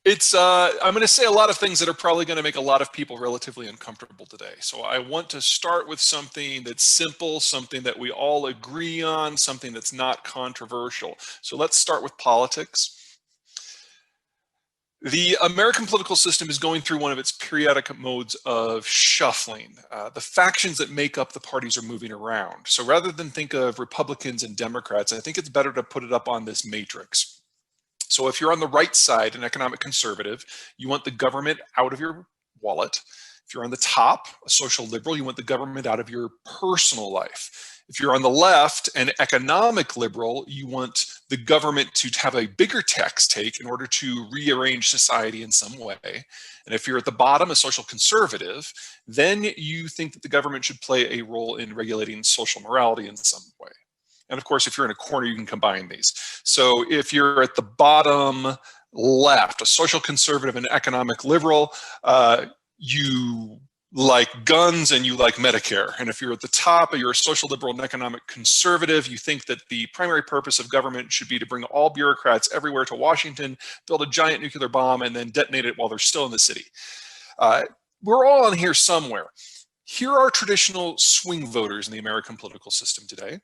I'm going to say a lot of things that are probably going to make a lot of people relatively uncomfortable today. So I want to start with something that's simple, something that we all agree on, something that's not controversial. So let's start with politics. The American political system is going through one of its periodic modes of shuffling. The factions that make up the parties are moving around. So rather than think of Republicans and Democrats, I think it's better to put it up on this matrix. So if you're on the right side, an economic conservative, you want the government out of your wallet. If you're on the top, a social liberal, you want the government out of your personal life. If you're on the left, an economic liberal, you want the government to have a bigger tax take in order to rearrange society in some way. And if you're at the bottom, a social conservative, then you think that the government should play a role in regulating social morality in some way. And of course, if you're in a corner, you can combine these. So if you're at the bottom left, a social conservative and economic liberal, you like guns and you like Medicare. And if you're at the top, you're a social liberal and economic conservative, you think that the primary purpose of government should be to bring all bureaucrats everywhere to Washington, build a giant nuclear bomb, and then detonate it while they're still in the city. We're all on here somewhere. Here are traditional swing voters in the American political system today.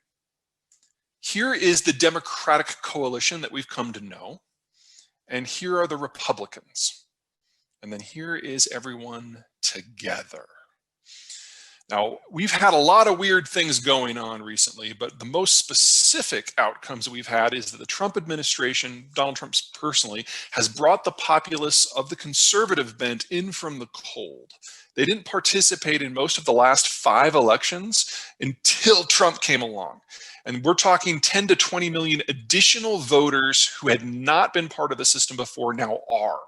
Here is the Democratic coalition that we've come to know. And here are the Republicans. And then here is everyone together. Now, we've had a lot of weird things going on recently, but the most specific outcomes that we've had is that the Trump administration, Donald Trump personally, has brought the populace of the conservative bent in from the cold. They didn't participate in most of the last 5 elections until Trump came along. And we're talking 10 to 20 million additional voters who had not been part of the system before now are.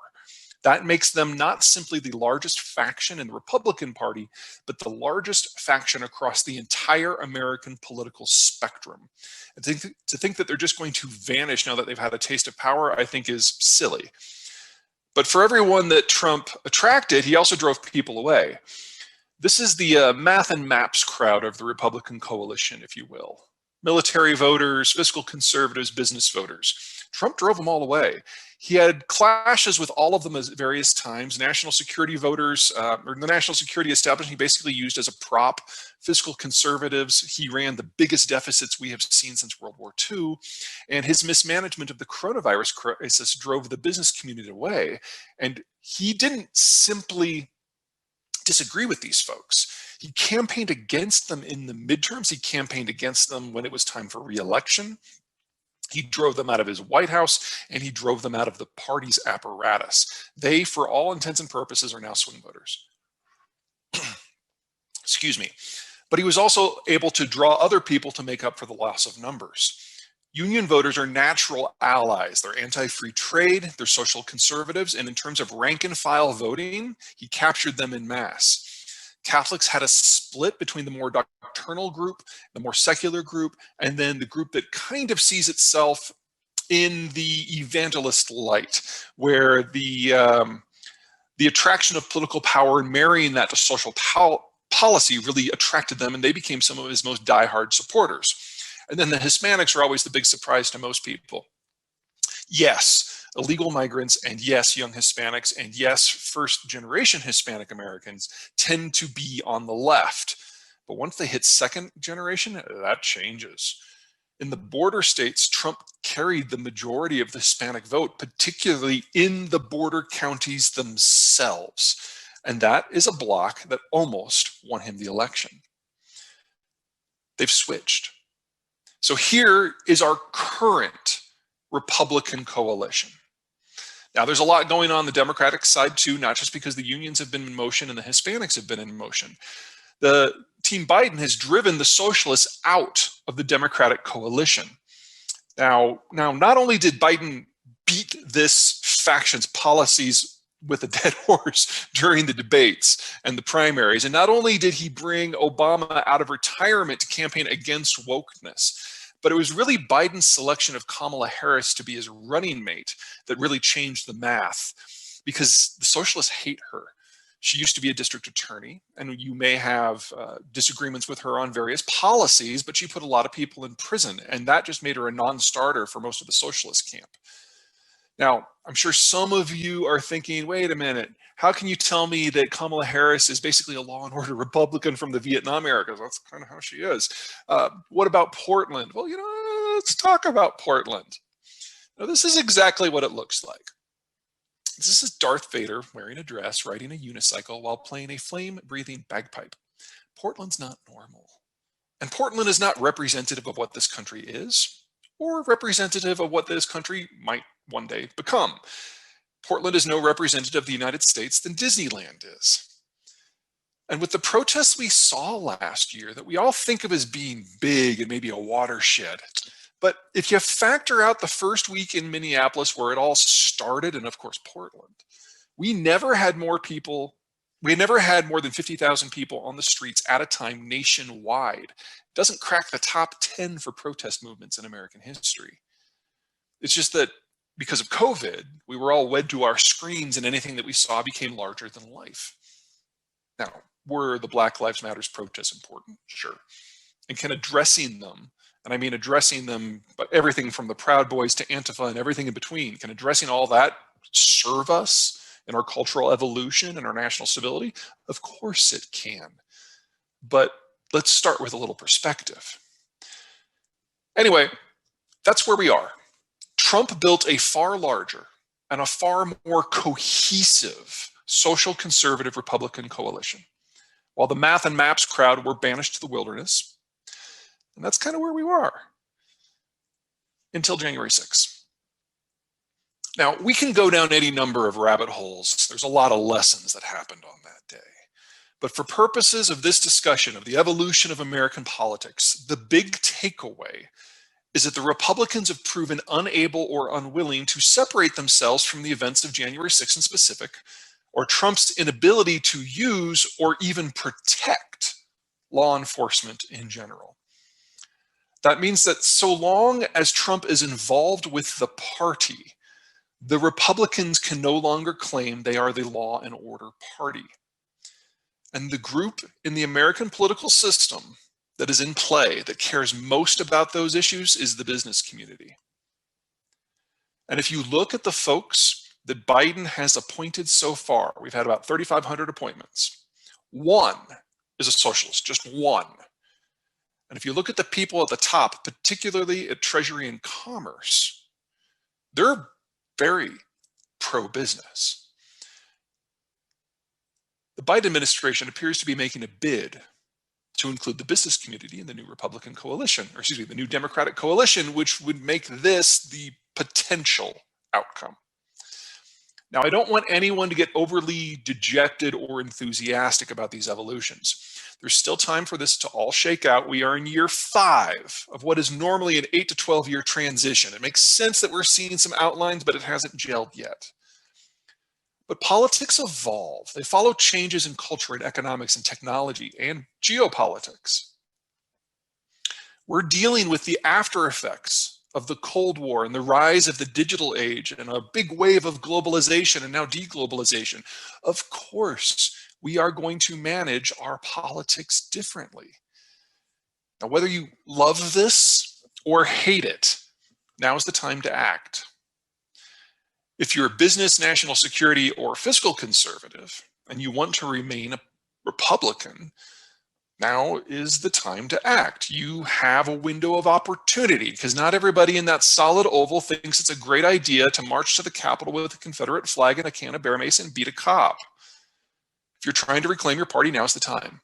That makes them not simply the largest faction in the Republican Party, but the largest faction across the entire American political spectrum. And to think that they're just going to vanish now that they've had a taste of power, I think is silly. But for everyone that Trump attracted, he also drove people away. This is the math and maps crowd of the Republican coalition, if you will. Military voters, fiscal conservatives, business voters. Trump drove them all away. He had clashes with all of them at various times. National security voters, or the national security establishment, he basically used as a prop. Fiscal conservatives, he ran the biggest deficits we have seen since World War II. And his mismanagement of the coronavirus crisis drove the business community away. And he didn't simply disagree with these folks. He campaigned against them in the midterms. He campaigned against them when it was time for re-election. He drove them out of his White House, and he drove them out of the party's apparatus. They, for all intents and purposes, are now swing voters. Excuse me. But he was also able to draw other people to make up for the loss of numbers. Union voters are natural allies. They're anti-free trade, they're social conservatives, and in terms of rank and file voting, he captured them en masse. Catholics had a split between the more doctrinal group, the more secular group, and then the group that kind of sees itself in the evangelist light, where the attraction of political power and marrying that to social policy really attracted them, and they became some of his most diehard supporters. And then the Hispanics are always the big surprise to most people. Yes, illegal migrants, and yes, young Hispanics, and yes, first-generation Hispanic Americans tend to be on the left. But once they hit second generation, that changes. In the border states, Trump carried the majority of the Hispanic vote, particularly in the border counties themselves. And that is a bloc that almost won him the election. They've switched. So here is our current Republican coalition. Now, there's a lot going on the Democratic side too, not just because the unions have been in motion and the Hispanics have been in motion. The Team Biden has driven the socialists out of the Democratic coalition. Now, not only did Biden beat this faction's policies with a dead horse during the debates and the primaries, and not only did he bring Obama out of retirement to campaign against wokeness, but it was really Biden's selection of Kamala Harris to be his running mate that really changed the math, because the socialists hate her. She used to be a district attorney, and you may have disagreements with her on various policies, but she put a lot of people in prison, and that just made her a non-starter for most of the socialist camp. Now, I'm sure some of you are thinking, wait a minute, how can you tell me that Kamala Harris is basically a law and order Republican from the Vietnam era? Because that's kind of how she is. What about Portland? Well, let's talk about Portland. Now, this is exactly what it looks like. This is Darth Vader wearing a dress, riding a unicycle while playing a flame-breathing bagpipe. Portland's not normal. And Portland is not representative of what this country is, or representative of what this country might one day become. Portland is no representative of the United States than Disneyland is. And with the protests we saw last year that we all think of as being big and maybe a watershed, but if you factor out the first week in Minneapolis where it all started, and of course Portland, we never had more than 50,000 people on the streets at a time nationwide. It doesn't crack the top 10 for protest movements in American history. It's just that because of COVID, we were all wed to our screens and anything that we saw became larger than life. Now, were the Black Lives Matter protests important? Sure. And can addressing them, and I mean addressing them, but everything from the Proud Boys to Antifa and everything in between, can addressing all that serve us in our cultural evolution and our national stability? Of course it can. But let's start with a little perspective. Anyway, that's where we are. Trump built a far larger and a far more cohesive social conservative Republican coalition, while the math and maps crowd were banished to the wilderness. And that's kind of where we were until January 6th. Now, we can go down any number of rabbit holes. There's a lot of lessons that happened on that day. But for purposes of this discussion of the evolution of American politics, the big takeaway is that the Republicans have proven unable or unwilling to separate themselves from the events of January 6th in specific, or Trump's inability to use or even protect law enforcement in general. That means that so long as Trump is involved with the party, the Republicans can no longer claim they are the law and order party. And the group in the American political system that is in play, that cares most about those issues, is the business community. And if you look at the folks that Biden has appointed so far, we've had about 3,500 appointments. One is a socialist, just one. And if you look at the people at the top, particularly at Treasury and Commerce, they're very pro-business. The Biden administration appears to be making a bid to include the business community in the new Republican coalition, or excuse me, the new Democratic coalition, which would make this the potential outcome. Now, I don't want anyone to get overly dejected or enthusiastic about these evolutions. There's still time for this to all shake out. We are in year 5 of what is normally an 8 to 12 year transition. It makes sense that we're seeing some outlines, but it hasn't gelled yet. But politics evolve. They follow changes in culture and economics and technology and geopolitics. We're dealing with the after effects of the Cold War and the rise of the digital age and a big wave of globalization and now deglobalization. Of course, we are going to manage our politics differently. Now, whether you love this or hate it, now is the time to act. If you're a business, national security, or fiscal conservative, and you want to remain a Republican, now is the time to act. You have a window of opportunity, because not everybody in that solid oval thinks it's a great idea to march to the Capitol with a Confederate flag and a can of Bear Mace and beat a cop. If you're trying to reclaim your party, now's the time.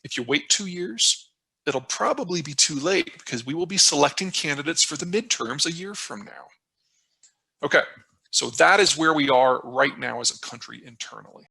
If you wait 2 years, it'll probably be too late, because we will be selecting candidates for the midterms a year from now. Okay. So that is where we are right now as a country internally.